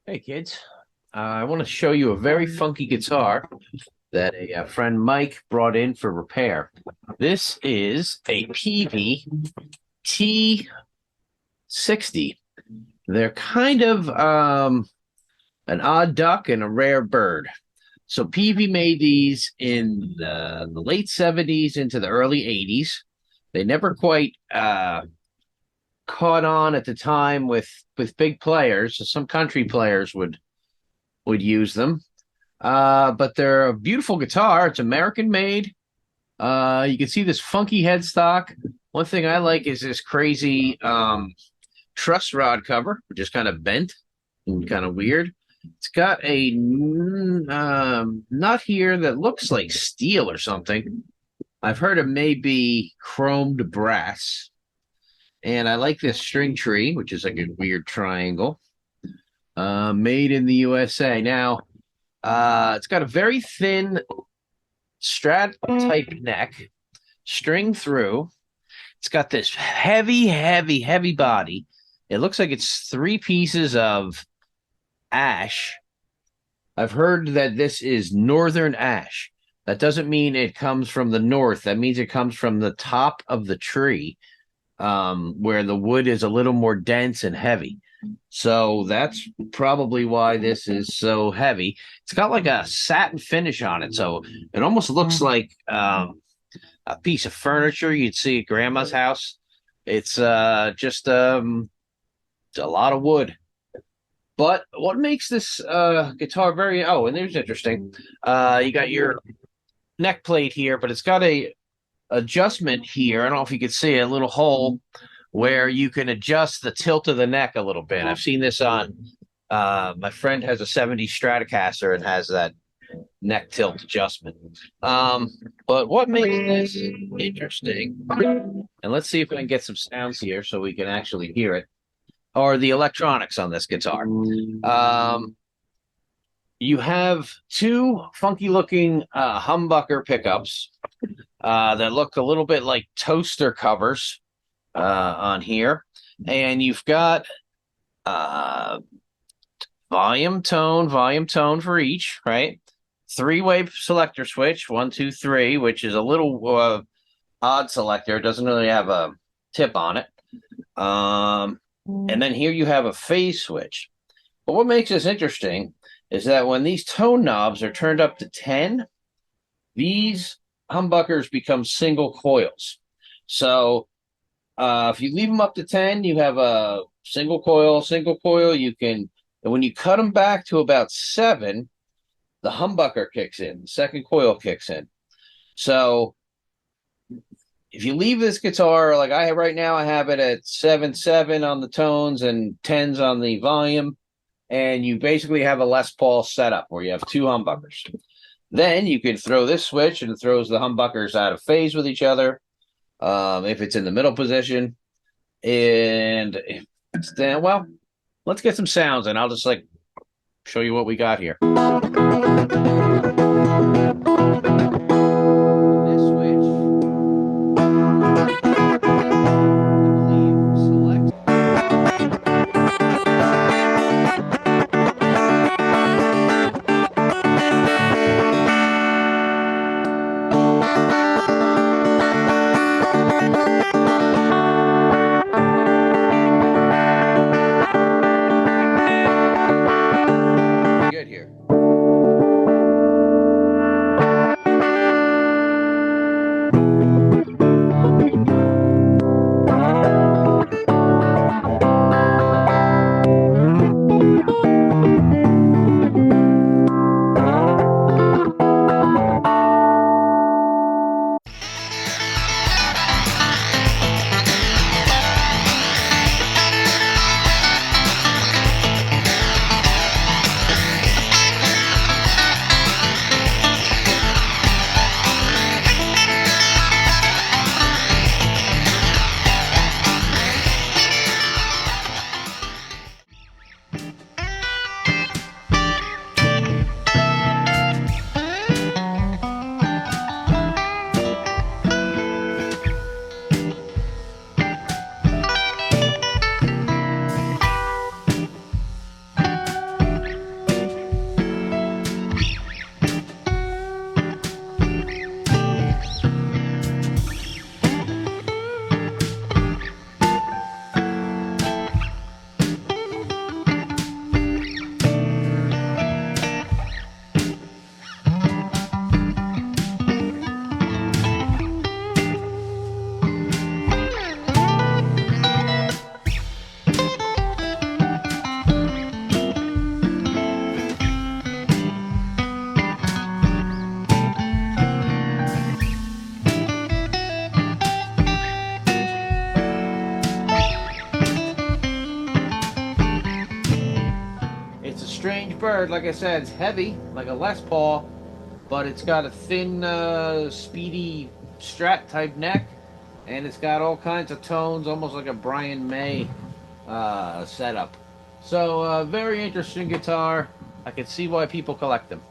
Hey kids, I want to show you a very funky guitar that a friend Mike brought in for repair. This is a Peavey T-60. They're kind of an odd duck and a rare bird. So Peavey made these in the late 70s into the early 80s. They never quite caught on at the time with big players. So some country players would use them. But they're a beautiful guitar. It's American made. You can see this funky headstock. One thing I like is this crazy truss rod cover, which is kind of bent and kind of weird. It's got a nut here that looks like steel or something. I've heard it may be chromed brass. And I like this string tree, which is like a weird triangle. Made in the USA. Now, it's got a very thin strat type neck, string through. It's got this heavy, heavy, heavy body. It looks like it's three pieces of ash. I've heard that this is northern ash. That doesn't mean it comes from the north. That means it comes from the top of the tree, where the wood is a little more dense and heavy. So that's probably why this is so heavy. It's got like a satin finish on it, so it almost looks like a piece of furniture you'd see at grandma's house. It's just a lot of wood. But what makes this guitar very and there's interesting. You got your neck plate here, but it's got a adjustment here. I don't know if you could see a little hole where you can adjust the tilt of the neck a little bit. I've seen this on my friend has a 70 Stratocaster and has that neck tilt adjustment. But what makes this interesting, and let's see if we can get some sounds here so we can actually hear it, are the electronics on this guitar. You have two funky looking humbucker pickups that look a little bit like toaster covers on here. And you've got uh, volume, tone for each, right? Three-way selector switch, 1, 2, 3, which is a little odd selector. It doesn't really have a tip on it. And then here you have a phase switch. But what makes this interesting is that when these tone knobs are turned up to 10, these humbuckers become single coils. So if you leave them up to 10, you have a single coil. You can, and when you cut them back to about 7, the humbucker kicks in, the second coil kicks in. So if you leave this guitar like I have right now, I have it at 7 on the tones and 10s on the volume, and you basically have a Les Paul setup where you have two humbuckers. Then you can throw this switch and it throws the humbuckers out of phase with each other if it's in the middle position. And then, well, let's get some sounds and I'll just like show you what we got here. This switch, I believe, selects. Good here. It's a strange bird. Like I said, it's heavy, like a Les Paul, but it's got a thin, speedy Strat type neck, and it's got all kinds of tones, almost like a Brian May setup. So, very interesting guitar. I can see why people collect them.